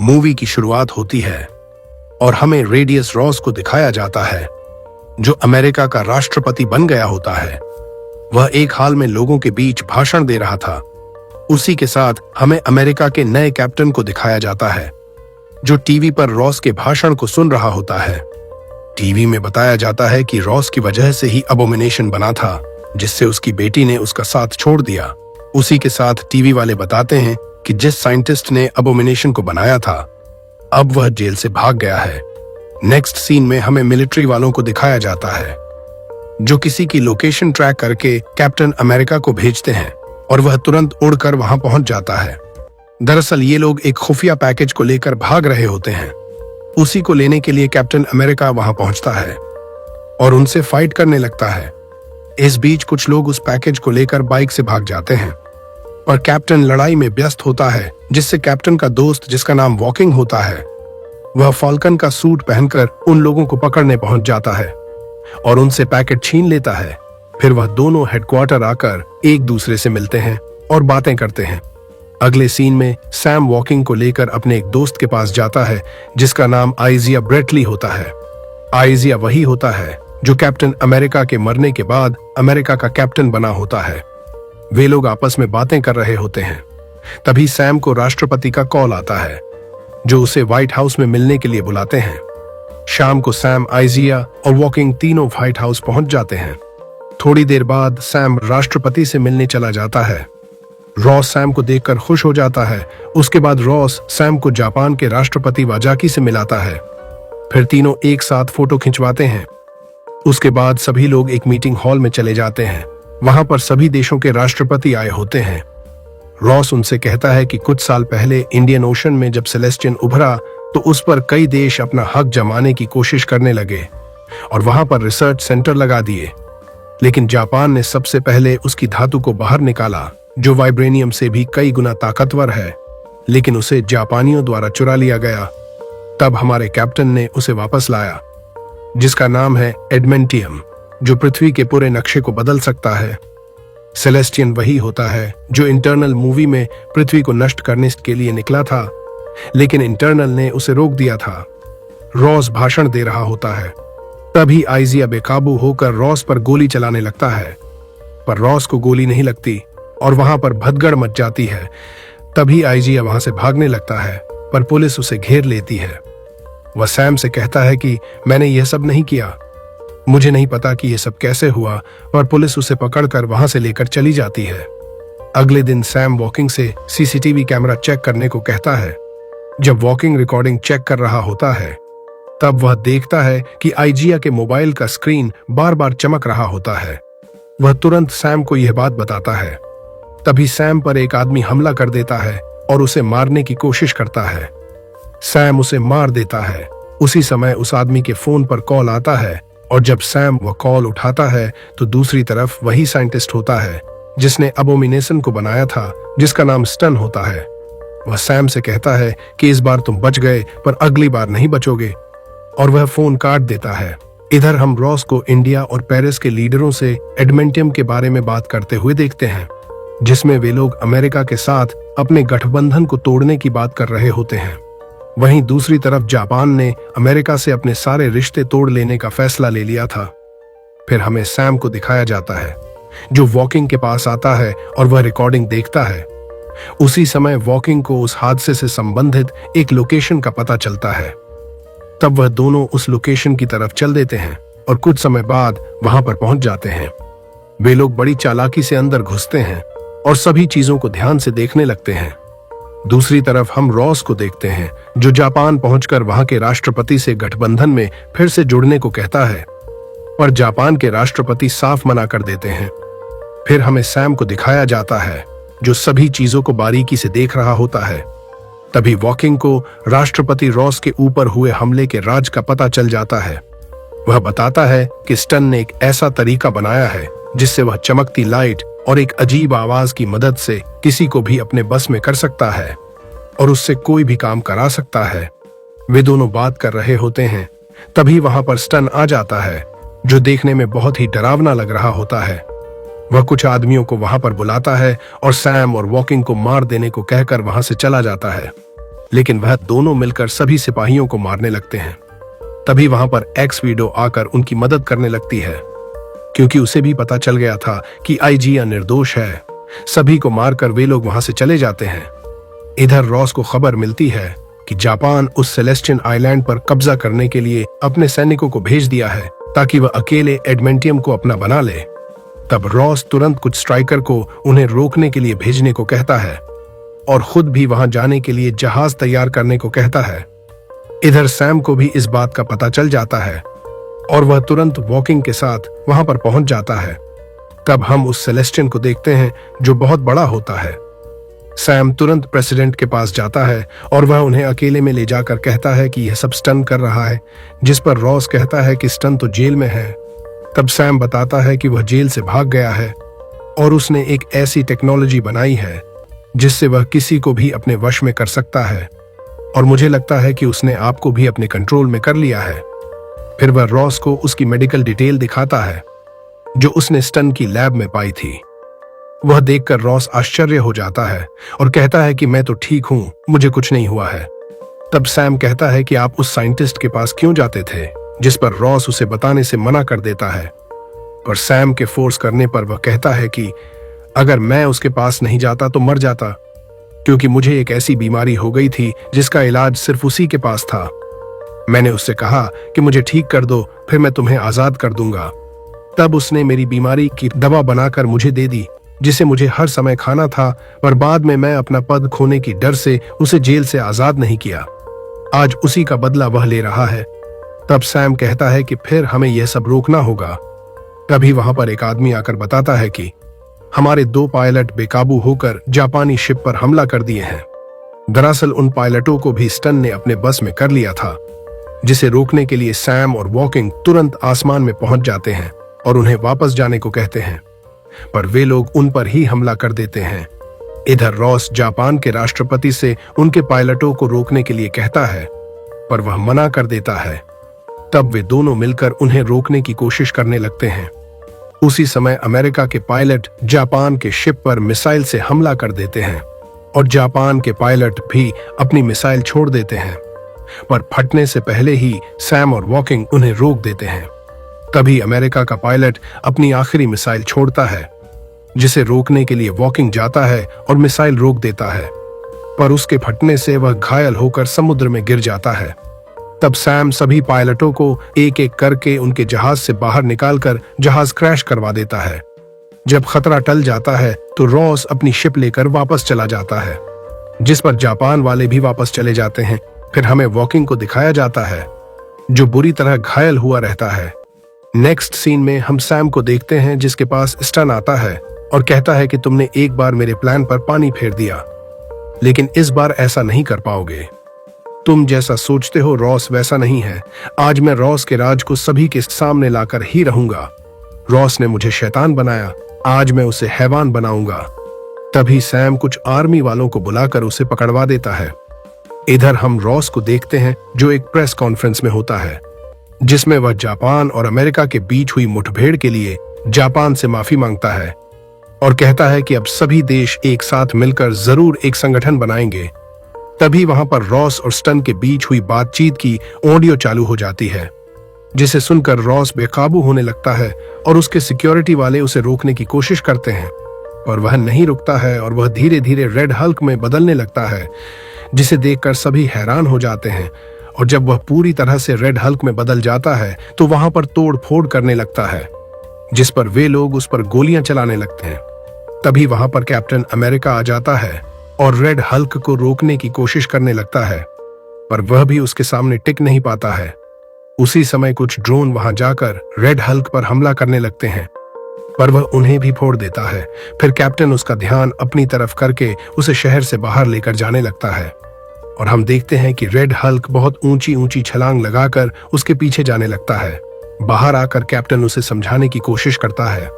Movie की शुरुआत होती है और हमें रेडियस रॉस को दिखाया जाता है, जो अमेरिका का राष्ट्रपति बन गया होता है। वह एक हाल में लोगों के बीच भाषण दे रहा था। उसी के साथ हमें अमेरिका के नए कैप्टन को दिखाया जाता है, जो टीवी पर रॉस के भाषण को सुन रहा होता है। टीवी में बताया जाता है कि रॉस की वजह से ही अबोमिनेशन बना था, जिससे उसकी बेटी ने उसका साथ छोड़ दिया। उसी के साथ टीवी वाले बताते हैं कि जिस साइंटिस्ट ने अबोमिनेशन को बनाया था, अब वह जेल से भाग गया है। नेक्स्ट सीन में हमें मिलिट्री वालों को दिखाया जाता है, जो किसी की लोकेशन ट्रैक करके कैप्टन अमेरिका को भेजते हैं और वह तुरंत उड़कर वहां पहुंच जाता है। दरअसल ये लोग एक खुफिया पैकेज को लेकर भाग रहे होते हैं। उसी को लेने के लिए कैप्टन अमेरिका वहां पहुंचता है और उनसे फाइट करने लगता है। इस बीच कुछ लोग उस पैकेज को लेकर बाइक से भाग जाते हैं, पर कैप्टन लड़ाई में व्यस्त होता है, जिससे कैप्टन का दोस्त, जिसका नाम वॉकिंग होता है, वह फाल्कन का सूट पहनकर उन लोगों को पकड़ने पहुंच जाता है और उनसे पैकेट छीन लेता है। फिर वह दोनों हेडक्वार्टर आकर एक दूसरे से मिलते हैं और बातें करते हैं। अगले सीन में सैम वॉकिंग को लेकर अपने एक दोस्त के पास जाता है, जिसका नाम आइजिया ब्रेटली होता है। आइजिया वही होता है जो कैप्टन अमेरिका के मरने के बाद अमेरिका का कैप्टन बना होता है। वे लोग आपस में बातें कर रहे होते हैं। तभी सैम को राष्ट्रपति का कॉल आता है, जो उसे व्हाइट हाउस में मिलने के लिए बुलाते हैं। शाम को सैम, आइजिया और वॉकिंग तीनों व्हाइट हाउस पहुंच जाते हैं। थोड़ी देर बाद सैम राष्ट्रपति से मिलने चला जाता है। रॉस सैम को देखकर खुश हो जाता है। उसके बाद रॉस सैम को जापान के राष्ट्रपति वाजाकी से मिलाता है। फिर तीनों एक साथ फोटो खिंचवाते हैं। उसके बाद सभी लोग एक मीटिंग हॉल में चले जाते हैं। वहां पर सभी देशों के राष्ट्रपति आए होते हैं। रॉस उनसे कहता है कि कुछ साल पहले इंडियन ओशन में जब सेलेस्टियन उभरा, तो उस पर कई देश अपना हक जमाने की कोशिश करने लगे और वहां पर रिसर्च सेंटर लगा दिए। लेकिन जापान ने सबसे पहले उसकी धातु को बाहर निकाला, जो वाइब्रेनियम से भी कई गुना ताकतवर है, लेकिन उसे जापानियों द्वारा चुरा लिया गया। तब हमारे कैप्टन ने उसे वापस लाया, जिसका नाम है एडमेंटियम, जो पृथ्वी के पूरे नक्शे को बदल सकता है। सेलेस्टियन वही होता है जो इंटरनल मूवी में पृथ्वी को नष्ट करने के लिए निकला था, लेकिन इंटरनल ने उसे रोक दिया था। रॉस भाषण दे रहा होता है। तभी आइजिया बेकाबू होकर रॉस पर गोली चलाने लगता है, पर रॉस को गोली नहीं लगती और वहां पर भगदड़ मच जाती है। तभी आइजिया वहां से भागने लगता है, पर पुलिस उसे घेर लेती है। वह सैम से कहता है कि मैंने यह सब नहीं किया, मुझे नहीं पता कि यह सब कैसे हुआ, और पुलिस उसे पकड़कर वहां से लेकर चली जाती है। अगले दिन सैम वॉकिंग से सीसीटीवी कैमरा चेक करने को कहता है। जब वॉकिंग रिकॉर्डिंग चेक कर रहा होता है, तब वह देखता है कि आइजिया के मोबाइल का स्क्रीन बार बार चमक रहा होता है। वह तुरंत सैम को यह बात बताता है। तभी सैम पर एक आदमी हमला कर देता है और उसे मारने की कोशिश करता है। सैम उसे मार देता है। उसी समय उस आदमी के फोन पर कॉल आता है और जब सैम वह कॉल उठाता है, तो दूसरी तरफ वही साइंटिस्ट होता है जिसने अबोमिनेशन को बनाया था, जिसका नाम स्टन होता है। वह सैम से कहता है कि इस बार तुम बच गए, पर अगली बार नहीं बचोगे, और वह फोन काट देता है। इधर हम रॉस को इंडिया और पेरिस के लीडरों से एडमेंटियम के बारे में बात करते हुए देखते हैं, जिसमें वे लोग अमेरिका के साथ अपने गठबंधन को तोड़ने की बात कर रहे होते हैं। वहीं दूसरी तरफ जापान ने अमेरिका से अपने सारे रिश्ते तोड़ लेने का फैसला ले लिया था। फिर हमें सैम को दिखाया जाता है, जो वॉकिंग के पास आता है और वह रिकॉर्डिंग देखता है। उसी समय वॉकिंग को उस हादसे से संबंधित एक लोकेशन का पता चलता है। तब वह दोनों उस लोकेशन की तरफ चल देते हैं और कुछ समय बाद वहां पर पहुंच जाते हैं। वे लोग बड़ी चालाकी से अंदर घुसते हैं और सभी चीजों को ध्यान से देखने लगते हैं। दूसरी तरफ हम रॉस को देखते हैं, जो जापान पहुंचकर वहां के राष्ट्रपति से गठबंधन में फिर से जुड़ने को कहता है, पर जापान के राष्ट्रपति साफ मना कर देते हैं। फिर हमें सैम को दिखाया जाता है, जो सभी चीजों को बारीकी से देख रहा होता है। तभी वॉकिंग को राष्ट्रपति रॉस के ऊपर हुए हमले के राज का पता चल जाता है। वह बताता है कि स्टन ने एक ऐसा तरीका बनाया है जिससे वह चमकती लाइट और एक अजीब आवाज की मदद से किसी को भी अपने बस में कर सकता है और उससे कोई भी काम करा सकता है। वे दोनों बात कर रहे होते हैं। तभी वहां पर स्टन आ जाता है, जो देखने में बहुत ही डरावना लग रहा होता है। वह कुछ आदमियों को वहां पर बुलाता है और सैम और वॉकिंग को मार देने को कहकर वहां से चला जाता है। लेकिन वह दोनों मिलकर सभी सिपाहियों को मारने लगते हैं। तभी वहां पर एक्स वीडो आकर उनकी मदद करने लगती है, क्योंकि उसे भी पता चल गया था कि आईजी निर्दोष है। सभी को मारकर वे लोग वहां से चले जाते हैं। इधर रॉस को खबर मिलती है कि जापान उस सेलेस्टियन आइलैंड पर कब्जा करने के लिए अपने सैनिकों को भेज दिया है ताकि वह अकेले एडमेंटियम को अपना बना ले। तब रॉस तुरंत कुछ स्ट्राइकर को उन्हें रोकने के लिए भेजने को कहता है और खुद भी वहां जाने के लिए जहाज तैयार करने को कहता है। इधर सैम को भी इस बात का पता चल जाता है और वह तुरंत वॉकिंग के साथ वहां पर पहुंच जाता है। तब हम उस सेलेस्टियन को देखते हैं जो बहुत बड़ा होता है। सैम तुरंत प्रेसिडेंट के पास जाता है और वह उन्हें अकेले में ले जाकर कहता है कि यह सब स्टन कर रहा है, जिस पर रॉस कहता है कि स्टन तो जेल में है। तब सैम बताता है कि वह जेल से भाग गया है और उसने एक ऐसी टेक्नोलॉजी बनाई है जिससे वह किसी को भी अपने वश में कर सकता है, और मुझे लगता है कि उसने आपको भी अपने कंट्रोल में कर लिया है। फिर वह रॉस को उसकी मेडिकल डिटेल दिखाता है जो उसने स्टन की लैब में पाई थी। वह देखकर रॉस आश्चर्य हो जाता है और कहता है कि मैं तो ठीक हूं, मुझे कुछ नहीं हुआ है। तब सैम कहता है कि आप उस साइंटिस्ट के पास क्यों जाते थे, जिस पर रॉस उसे बताने से मना कर देता है। पर सैम के फोर्स करने पर वह कहता है कि अगर मैं उसके पास नहीं जाता तो मर जाता, क्योंकि मुझे एक ऐसी बीमारी हो गई थी जिसका इलाज सिर्फ उसी के पास था। मैंने उससे कहा कि मुझे ठीक कर दो, फिर मैं तुम्हें आजाद कर दूंगा। तब उसने मेरी बीमारी की दवा बनाकर मुझे दे दी, जिसे मुझे हर समय खाना था, पर बाद में मैं अपना पद खोने की डर से उसे जेल से आजाद नहीं किया। आज उसी का बदला वह ले रहा है। तब सैम कहता है कि फिर हमें यह सब रोकना होगा। तभी वहां पर एक आदमी आकर बताता है कि हमारे 2 पायलट बेकाबू होकर जापानी शिप पर हमला कर दिए हैं। दरअसल उन पायलटों को भी स्टन ने अपने बस में कर लिया था, जिसे रोकने के लिए सैम और वॉकिंग तुरंत आसमान में पहुंच जाते हैं और उन्हें वापस जाने को कहते हैं, पर वे लोग उन पर ही हमला कर देते हैं। इधर रॉस जापान के राष्ट्रपति से उनके पायलटों को रोकने के लिए कहता है, पर वह मना कर देता है। तब वे दोनों मिलकर उन्हें रोकने की कोशिश करने लगते हैं। उसी समय अमेरिका के पायलट जापान के शिप पर मिसाइल से हमला कर देते हैं और जापान के पायलट भी अपनी मिसाइल छोड़ देते हैं, पर फटने से पहले ही सैम और वॉकिंग उन्हें रोक देते हैं। तभी अमेरिका का पायलट अपनी आखिरी मिसाइल छोड़ता है, जिसे रोकने के लिए वॉकिंग जाता है और मिसाइल रोक देता है, पर उसके फटने से वह घायल होकर समुद्र में गिर जाता है। तब सैम सभी पायलटों को एक एक करके उनके जहाज से बाहर निकालकर जहाज क्रैश करवा देता है। जब खतरा टल जाता है तो रॉस अपनी शिप लेकर वापस चला जाता है, जिस पर जापान वाले भी वापस चले जाते हैं। फिर हमें वॉकिंग को दिखाया जाता है, जो बुरी तरह घायल हुआ रहता है। नेक्स्ट सीन में हम सैम को देखते हैं, जिसके पास स्टन आता है और कहता है कि तुमने एक बार मेरे प्लान पर पानी फेर दिया, लेकिन इस बार ऐसा नहीं कर पाओगे। तुम जैसा सोचते हो रॉस वैसा नहीं है। आज मैं रॉस के राज को सभी के सामने लाकर ही रहूंगा। रॉस ने मुझे शैतान बनाया, आज मैं उसे हैवान बनाऊंगा। तभी सैम कुछ आर्मी वालों को बुलाकर उसे पकड़वा देता है। इधर हम रॉस को देखते हैं जो एक प्रेस कॉन्फ्रेंस में होता है, जिसमें वह जापान और अमेरिका के बीच हुई मुठभेड़ के लिए जापान से माफी मांगता है और कहता है कि अब सभी देश एक साथ मिलकर जरूर एक संगठन बनाएंगे। तभी वहां पर रॉस और स्टन के बीच हुई बातचीत की ऑडियो चालू हो जाती है, जिसे सुनकर रॉस बेकाबू होने लगता है और उसके सिक्योरिटी वाले उसे रोकने की कोशिश करते हैं, पर वह नहीं रुकता है और वह धीरे धीरे रेड हल्क में बदलने लगता है, जिसे देखकर सभी हैरान हो जाते हैं। और जब वह पूरी तरह से रेड हल्क में बदल जाता है तो वहां पर तोड़ फोड़ करने लगता है, जिस पर वे लोग उस पर गोलियां चलाने लगते हैं। तभी वहां पर कैप्टन अमेरिका आ जाता है और रेड हल्क को रोकने की कोशिश करने लगता है, पर वह भी उसके सामने टिक नहीं पाता है। उसी समय कुछ ड्रोन वहां जाकर रेड हल्क पर हमला करने लगते हैं, पर वह उन्हें भी फोड़ देता है। फिर कैप्टन उसका ध्यान अपनी तरफ करके उसे शहर से बाहर लेकर जाने लगता है और हम देखते हैं कि रेड हल्क बहुत ऊंची ऊंची छलांग लगाकर उसके पीछे जाने लगता है। बाहर आकर कैप्टन उसे समझाने की कोशिश करता है,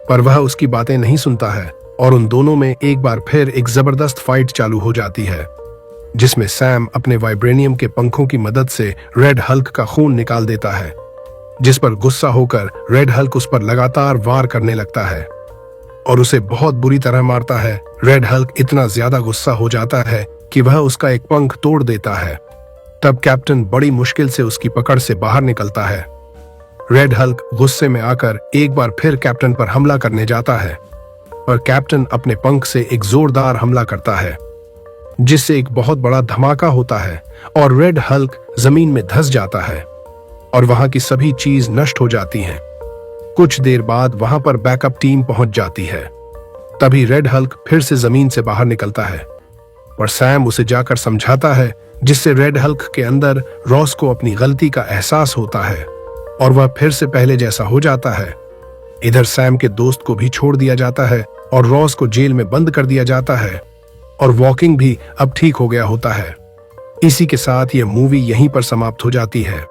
पर वह उसकी बातें नहीं सुनता है और उन दोनों में एक बार फिर एक जबरदस्त फाइट चालू हो जाती है, जिसमें सैम अपने वाइब्रेनियम के पंखों की मदद से रेड हल्क का खून निकाल देता है, जिस पर गुस्सा होकर रेड हल्क उस पर लगातार वार करने लगता है और उसे बहुत बुरी तरह मारता है। रेड हल्क इतना ज्यादा गुस्सा हो जाता है कि वह उसका एक पंख तोड़ देता है। तब कैप्टन बड़ी मुश्किल से उसकी पकड़ से बाहर निकलता है। रेड हल्क गुस्से में आकर एक बार फिर कैप्टन पर हमला करने जाता है, पर कैप्टन अपने पंख से एक जोरदार हमला करता है, जिससे एक बहुत बड़ा धमाका होता है और रेड हल्क जमीन में धंस जाता है और वहां की सभी चीज नष्ट हो जाती हैं। कुछ देर बाद वहां पर बैकअप टीम पहुंच जाती है। तभी रेड हल्क फिर से जमीन से बाहर निकलता है, पर सैम उसे जाकर समझाता है, जिससे रेड हल्क के अंदर रॉस को अपनी गलती का एहसास होता है और वह फिर से पहले जैसा हो जाता है। इधर सैम के दोस्त को भी छोड़ दिया जाता है और रॉस को जेल में बंद कर दिया जाता है और वॉकिंग भी अब ठीक हो गया होता है। इसी के साथ यह मूवी यहीं पर समाप्त हो जाती है।